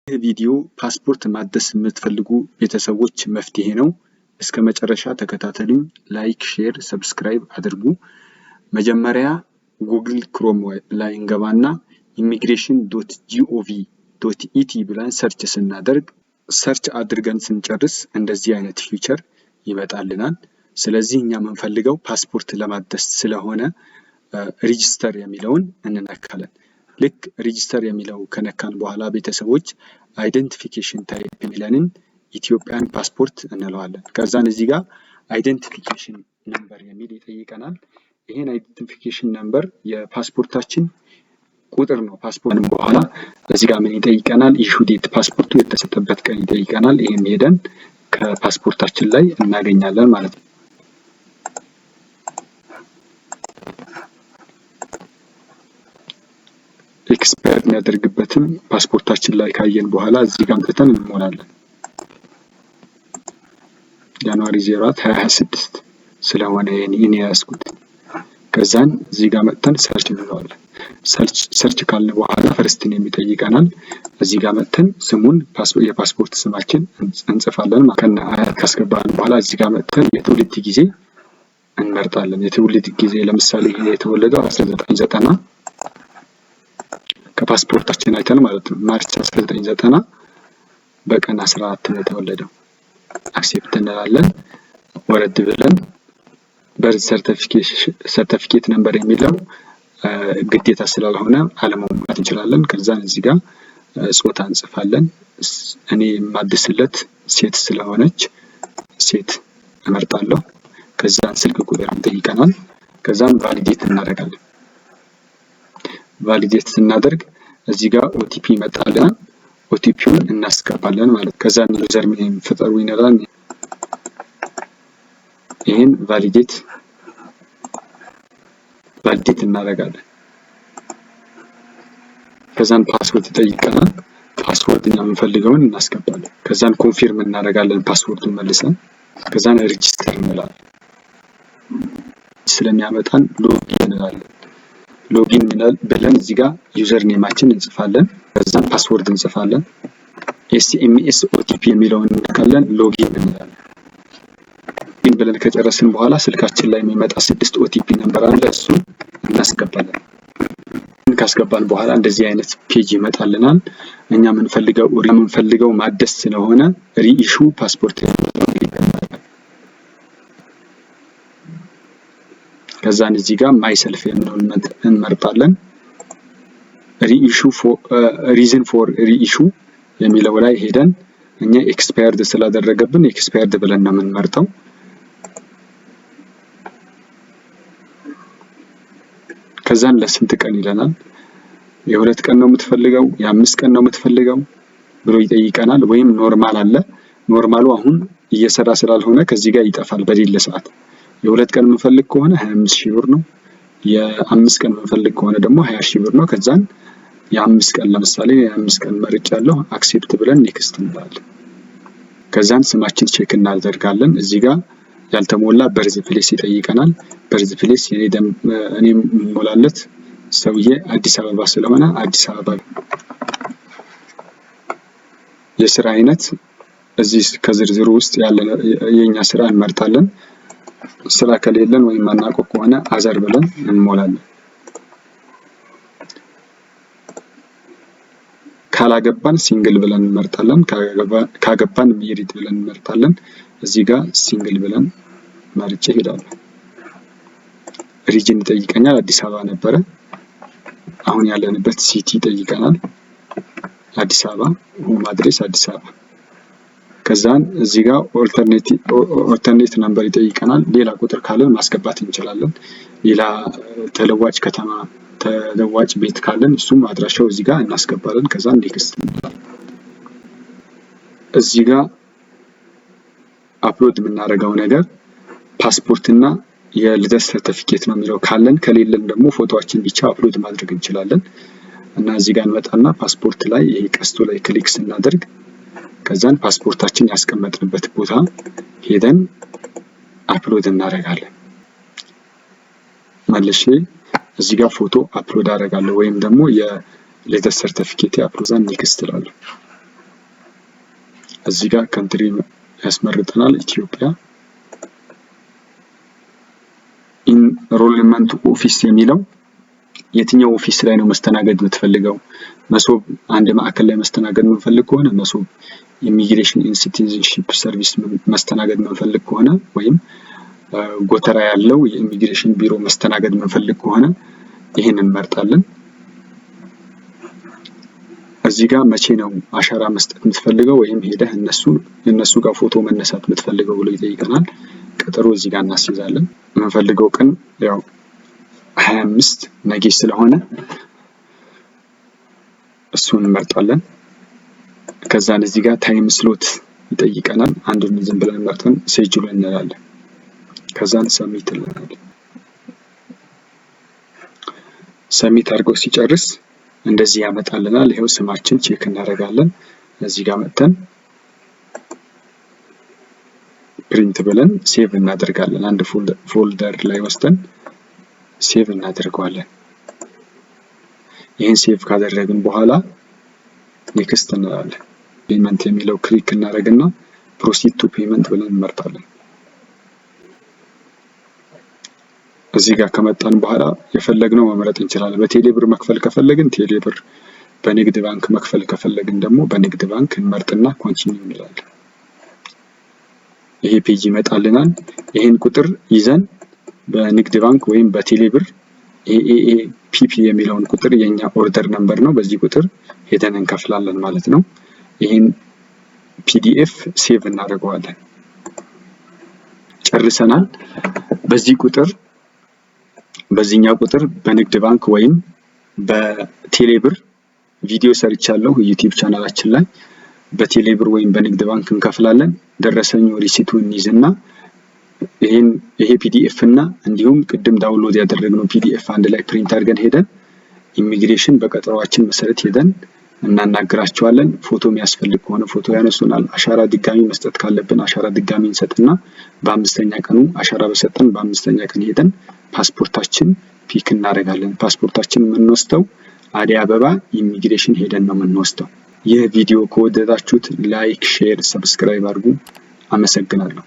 ይህ ቪዲዮ ፓስፖርት ማደስ የምትፈልጉ ቤተሰቦች መፍትሄ ነው። እስከ መጨረሻ ተከታተሉኝ። ላይክ፣ ሼር፣ ሰብስክራይብ አድርጉ። መጀመሪያ ጉግል ክሮም ላይ እንገባና immigration.gov.et ብለን ሰርች ስናደርግ ሰርች አድርገን ስንጨርስ እንደዚህ አይነት ፊቸር ይመጣልናል። ስለዚህ እኛ የምንፈልገው ፓስፖርት ለማደስ ስለሆነ ሬጂስተር የሚለውን እንነካለን። ልክ ሬጂስተር የሚለው ከነካን በኋላ ቤተሰቦች አይደንቲፊኬሽን ታይፕ የሚለንን ኢትዮጵያን ፓስፖርት እንለዋለን። ከዛን እዚህ ጋር አይደንቲፊኬሽን ነምበር የሚል ይጠይቀናል። ይሄን አይደንቲፊኬሽን ነምበር የፓስፖርታችን ቁጥር ነው። ፓስፖርትም በኋላ እዚህ ጋር ምን ይጠይቀናል? ኢሹ ዴት ፓስፖርቱ የተሰጠበት ቀን ይጠይቀናል። ይሄን ሄደን ከፓስፖርታችን ላይ እናገኛለን ማለት ነው። ኤክስፓየር የሚያደርግበትን ፓስፖርታችን ላይ ካየን በኋላ እዚህ ጋር አምጥተን እንሞላለን። ጃንዋሪ 04 2026 ስለሆነ እኔ ያዝኩት። ከዛን እዚህ ጋር መጥተን ሰርች እንለዋለን። ሰርች ካልን በኋላ ፈርስትን የሚጠይቀናል። እዚህ ጋር መጥተን ስሙን የፓስፖርት ስማችን እንጽፋለን። ከነ አያት ካስገባን በኋላ እዚህ ጋር መጥተን የትውልድ ጊዜ እንመርጣለን። የትውልድ ጊዜ ለምሳሌ የተወለደው 1990 ከፓስፖርታችን አይተን ማለት ነው። ማርች 1990 በቀን 14 ነው የተወለደው። አክሴፕት እንላለን። ወረድ ብለን በርዝ ሰርቲፊኬት ነምበር የሚለው ግዴታ ስላልሆነ አለመሙላት እንችላለን። ከዛን እዚህ ጋር ጾታ እንጽፋለን። እኔ የማድስለት ሴት ስለሆነች ሴት እመርጣለሁ። ከዛን ስልክ ቁጥር እንጠይቀናል። ከዛን ቫሊዴት እናደርጋለን። ቫሊዴት ስናደርግ እዚህ ጋር ኦቲፒ ይመጣልናል። ኦቲፒውን እናስገባለን ማለት ነው። ከዛን ዩዘር ኔም ፍጠሩ ይነላል። ይሄን ቫሊዴት እናደርጋለን። ከዛን ፓስወርድ ይጠይቀናል። ፓስወርድ እኛ የምንፈልገውን እናስገባለን። ከዛን ኮንፊርም እናደርጋለን ፓስወርዱን መልሰን። ከዛን ሬጂስተር እንላለን። ስለሚያመጣን ሎጊን እንላለን። ሎጊን ብለን እዚህ ጋር ዩዘር ኔማችን እንጽፋለን። ከዛን ፓስወርድ እንጽፋለን። ኤስኤምኤስ ኦቲፒ የሚለውን እንነካለን። ሎጊን እንላለን። ሎጊን ብለን ከጨረስን በኋላ ስልካችን ላይ የሚመጣ 6 ኦቲፒ ነምበር አለ። እሱን እናስገባለን። ካስገባን በኋላ እንደዚህ አይነት ፔጅ ይመጣልናል። እኛ የምንፈልገው ማደስ ስለሆነ ሪኢሹ ፓስፖርት ከዛን እዚህ ጋር ማይሰልፍ የሚለውን እንመርጣለን። ሪዝን ፎር ሪኢሹ የሚለው ላይ ሄደን እኛ ኤክስፓየርድ ስላደረገብን ኤክስፓየርድ ብለን ነው የምንመርጠው። ከዛን ለስንት ቀን ይለናል። የ2 ቀን ነው የምትፈልገው፣ የ5 ቀን ነው የምትፈልገው ብሎ ይጠይቀናል። ወይም ኖርማል አለ። ኖርማሉ አሁን እየሰራ ስላልሆነ ከዚህ ጋር ይጠፋል በሌለ ሰዓት። የ2 ቀን የምንፈልግ ከሆነ 25,000 ብር ነው። የ5 ቀን የምንፈልግ ከሆነ ደግሞ 20,000 ብር ነው። ከዛን የ5 ቀን ለምሳሌ የ5 ቀን መርጫለሁ። አክሴፕት ብለን ኔክስት እንላለን። ከዛን ስማችን ቼክ እናደርጋለን። እዚህ ጋር ያልተሞላ በርዝ ፕሌስ ይጠይቀናል። በርዝ ፕሌስ እኔ ሞላለት ሰውዬ አዲስ አበባ ስለሆነ አዲስ አበባ። የስራ አይነት እዚህ ከዝርዝሩ ውስጥ ያለ የኛ ስራ እንመርጣለን። ስራ ከሌለን ወይም ማናውቀው ከሆነ አዘር ብለን እንሞላለን። ካላገባን ሲንግል ብለን እንመርጣለን። ካገባን ሜሪድ ብለን እንመርጣለን። እዚህ ጋር ሲንግል ብለን መርጬ ሄዳለሁ። ሪጅን ይጠይቀኛል። አዲስ አበባ ነበረ። አሁን ያለንበት ሲቲ ይጠይቀናል። አዲስ አበባ ሆም አድሬስ አዲስ አበባ። ከዛን እዚህ ጋር ኦልተርኔት ነምበር ይጠይቀናል። ሌላ ቁጥር ካለን ማስገባት እንችላለን። ሌላ ተለዋጭ ከተማ ተለዋጭ ቤት ካለን እሱም አድራሻው እዚህ ጋር እናስገባለን። ከዛን ኔክስት እዚህ ጋር አፕሎድ የምናደርገው ነገር ፓስፖርትና የልደት ሰርቲፊኬት ነው የሚለው ካለን፣ ከሌለን ደግሞ ፎቶአችን ብቻ አፕሎድ ማድረግ እንችላለን። እና እዚህ ጋር እንመጣና ፓስፖርት ላይ ይሄ ቀስቱ ላይ ክሊክ ስናደርግ ከዛን ፓስፖርታችን ያስቀመጥንበት ቦታ ሄደን አፕሎድ እናደርጋለን። መልሼ እዚህ ጋር ፎቶ አፕሎድ አደርጋለሁ ወይም ደግሞ የልደት ሰርቲፊኬት አፕሎድ ኔክስት እላለሁ። እዚህ ጋር ካንትሪ ያስመርጠናል ኢትዮጵያ። ኢንሮልመንት ኦፊስ የሚለው የትኛው ኦፊስ ላይ ነው መስተናገድ የምትፈልገው? መሶብ አንድ ማዕከል ላይ መስተናገድ የምንፈልግ ከሆነ መሶብ ኢሚግሬሽን ኤንድ ሲቲዝንሺፕ ሰርቪስ መስተናገድ የምንፈልግ ከሆነ ወይም ጎተራ ያለው የኢሚግሬሽን ቢሮ መስተናገድ የምንፈልግ ከሆነ ይሄን እንመርጣለን። እዚህ ጋር መቼ ነው አሻራ መስጠት የምትፈልገው ወይም ሄደህ እነሱ ጋር ፎቶ መነሳት የምትፈልገው ብሎ ይጠይቀናል። ቀጠሮ እዚህ ጋር እናስይዛለን። የምንፈልገው ቀን ያው 25 ነገ ስለሆነ እሱን እንመርጣለን። ከዛን እዚህ ጋር ታይም ስሎት ይጠይቀናል። አንዱን ዝም ብለን መርጠን ሴጁል እንላለን። ከዛን ሰሚት እንላለን። ሰሚት አድርጎ ሲጨርስ እንደዚህ ያመጣልናል። ይሄው ስማችን ቼክ እናደርጋለን። እዚህ ጋር መጥተን ፕሪንት ብለን ሴቭ እናደርጋለን። አንድ ፎልደር ላይ ወስደን ሴቭ እናደርገዋለን። ይሄን ሴቭ ካደረግን በኋላ ኔክስት እንላለን። ፔመንት የሚለው ክሊክ እናደርግና ፕሮሲድ ቱ ፔመንት ብለን እንመርጣለን። እዚህ ጋር ከመጣን በኋላ የፈለግነው መምረጥ እንችላለን። በቴሌብር መክፈል ከፈለግን ቴሌብር፣ በንግድ ባንክ መክፈል ከፈለግን ደግሞ በንግድ ባንክ እንመርጥና ኮንቲኒው እንላለን። ይሄ ፔጅ ይመጣልናል። ይሄን ቁጥር ይዘን በንግድ ባንክ ወይም በቴሌብር ኤኤፒፒ የሚለውን ቁጥር የኛ ኦርደር ነምበር ነው። በዚህ ቁጥር ሄደን እንከፍላለን ማለት ነው። ይሄን ፒዲኤፍ ሴቭ እናደርገዋለን። ጨርሰናል። በዚህኛው ቁጥር በንግድ ባንክ ወይም በቴሌብር ቪዲዮ ሰርቻለሁ ዩቲዩብ ቻናላችን ላይ። በቴሌብር ወይም በንግድ ባንክ እንከፍላለን። ደረሰኙ ሪሲቱን ይዝና ይሄ ፒዲኤፍ እና እንዲሁም ቅድም ዳውንሎድ ያደረግነው ፒዲኤፍ አንድ ላይ ፕሪንት አድርገን ሄደን ኢሚግሬሽን በቀጠሯችን መሰረት ሄደን እናናግራቸዋለን። ፎቶ የሚያስፈልግ ከሆነ ፎቶ ያነሱናል። አሻራ ድጋሚ መስጠት ካለብን አሻራ ድጋሚ እንሰጥና በአምስተኛ ቀኑ አሻራ በሰጠን በአምስተኛ ቀን ሄደን ፓስፖርታችን ፒክ እናደርጋለን። ፓስፖርታችን የምንወስደው አዲስ አበባ ኢሚግሬሽን ሄደን ነው የምንወስደው። ይህ ቪዲዮ ከወደዳችሁት ላይክ፣ ሼር፣ ሰብስክራይብ አድርጉ። አመሰግናለሁ።